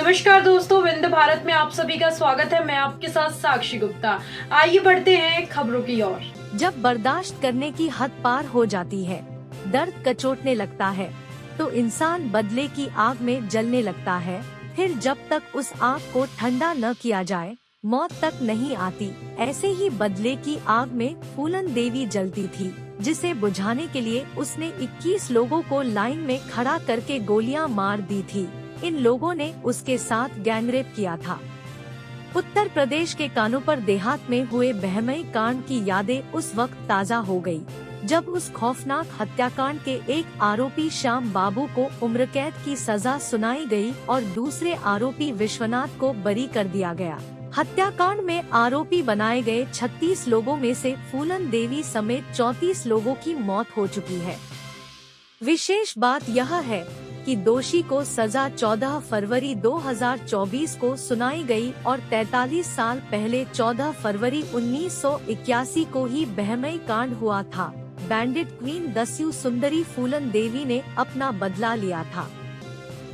नमस्कार दोस्तों, विंध्य भारत में आप सभी का स्वागत है। मैं आपके साथ साक्षी गुप्ता। आइए बढ़ते हैं खबरों की ओर। जब बर्दाश्त करने की हद पार हो जाती है, दर्द कचोटने लगता है, तो इंसान बदले की आग में जलने लगता है। फिर जब तक उस आग को ठंडा न किया जाए, मौत तक नहीं आती। ऐसे ही बदले की आग में फूलन देवी जलती थी, जिसे बुझाने के लिए उसने 21 लोगों को लाइन में खड़ा करके गोलियां मार दी थी। इन लोगों ने उसके साथ गैंगरेप किया था। उत्तर प्रदेश के कानूपर देहात में हुए बहमई कांड की यादें उस वक्त ताज़ा हो गई, जब उस खौफनाक हत्याकांड के एक आरोपी श्याम बाबू को उम्र कैद की सजा सुनाई गई और दूसरे आरोपी विश्वनाथ को बरी कर दिया गया। हत्याकांड में आरोपी बनाए गए 36 लोगों में से फूलन देवी समेत 34 लोगों की मौत हो चुकी है। विशेष बात यह है कि दोषी को सजा 14 फरवरी 2024 को सुनाई गई और 43 साल पहले 14 फरवरी 1981 को ही बहमई कांड हुआ था। बैंडिट क्वीन दस्यु सुंदरी फूलन देवी ने अपना बदला लिया था।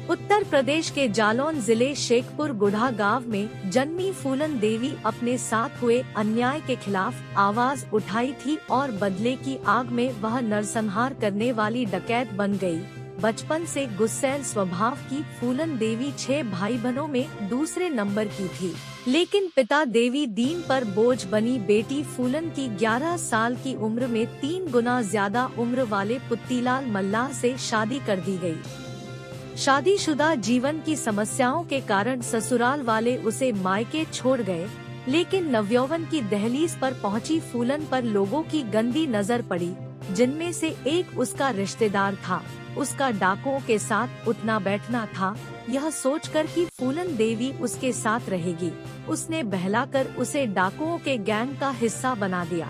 उत्तर प्रदेश के जालौन जिले शेखपुर गुढ़ा गांव में जन्मी फूलन देवी अपने साथ हुए अन्याय के खिलाफ आवाज उठाई थी और बदले की आग में वह नरसंहार करने वाली डकैत बन गई। बचपन से गुस्सैल स्वभाव की फूलन देवी 6 भाई बहनों में दूसरे नंबर की थी, लेकिन पिता देवी दीन पर बोझ बनी बेटी फूलन की 11 साल की उम्र में 3 गुना ज्यादा उम्र वाले पुत्तीलाल मल्लाह से शादी कर दी गई। शादीशुदा जीवन की समस्याओं के कारण ससुराल वाले उसे मायके छोड़ गए, लेकिन नवयौवन की दहलीज पर पहुंची फूलन पर लोगों की गंदी नजर पड़ी, जिनमें से एक उसका रिश्तेदार था। उसका डाकुओं के साथ उठना बैठना था। यह सोचकर कि फूलन देवी उसके साथ रहेगी, उसने बहलाकर उसे डाकुओं के गैंग का हिस्सा बना दिया।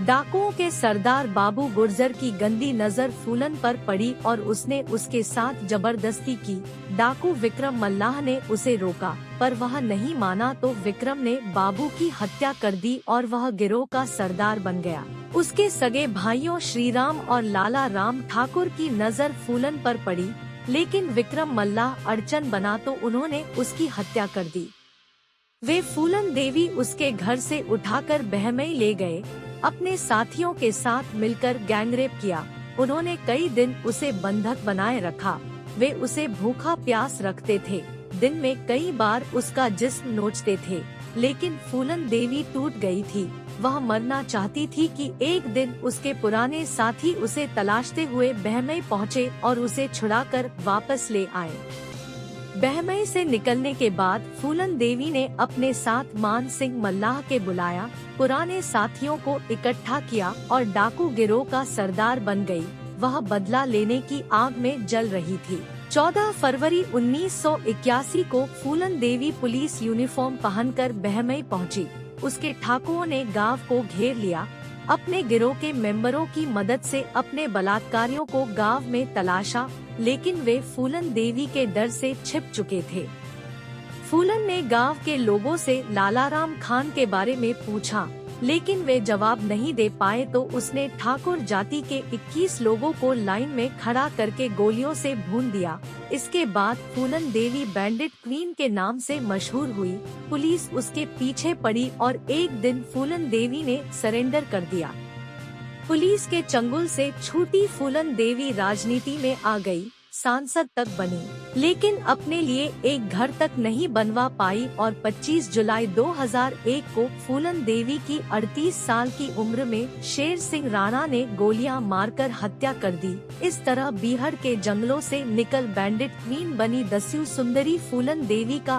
डाकुओं के सरदार बाबू गुर्जर की गंदी नजर फूलन पर पड़ी और उसने उसके साथ जबरदस्ती की। डाकू विक्रम मल्लाह ने उसे रोका, पर वह नहीं माना तो विक्रम ने बाबू की हत्या कर दी और वह गिरोह का सरदार बन गया। उसके सगे भाइयों श्रीराम और लाला राम ठाकुर की नजर फूलन पर पड़ी, लेकिन विक्रम मल्लाह अड़चन बना तो उन्होंने उसकी हत्या कर दी। वे फूलन देवी उसके घर से उठाकर बहमई ले गए। अपने साथियों के साथ मिलकर गैंगरेप किया। उन्होंने कई दिन उसे बंधक बनाए रखा। वे उसे भूखा प्यास रखते थे, दिन में कई बार उसका जिस्म नोचते थे, लेकिन फूलन देवी टूट गई थी। वह मरना चाहती थी कि एक दिन उसके पुराने साथी उसे तलाशते हुए बहमई पहुँचे और उसे छुड़ाकर वापस ले आए। बहमई से निकलने के बाद फूलन देवी ने अपने साथ मान सिंह मल्लाह के बुलाया, पुराने साथियों को इकट्ठा किया और डाकू गिरोह का सरदार बन गई। वह बदला लेने की आग में जल रही थी। 14 फरवरी 1981 को फूलन देवी पुलिस यूनिफॉर्म पहनकर बहमई पहुंची। उसके ठाकुओं ने गांव को घेर लिया। अपने गिरोह के मेंबरों की मदद से अपने बलात्कारियों को गांव में तलाशा, लेकिन वे फूलन देवी के डर से छिप चुके थे। फूलन ने गांव के लोगों से लालाराम खान के बारे में पूछा, लेकिन वे जवाब नहीं दे पाए तो उसने ठाकुर जाति के 21 लोगों को लाइन में खड़ा करके गोलियों से भून दिया। इसके बाद फूलन देवी बैंडिट क्वीन के नाम से मशहूर हुई। पुलिस उसके पीछे पड़ी और एक दिन फूलन देवी ने सरेंडर कर दिया। पुलिस के चंगुल से छूटी फूलन देवी राजनीति में आ गई, सांसद तक बनी, लेकिन अपने लिए एक घर तक नहीं बनवा पाई और 25 जुलाई 2001 को फूलन देवी की 38 साल की उम्र में शेर सिंह राणा ने गोलियां मारकर हत्या कर दी। इस तरह बिहार के जंगलों से निकल बैंडिट क्वीन बनी दस्यु सुंदरी फूलन देवी का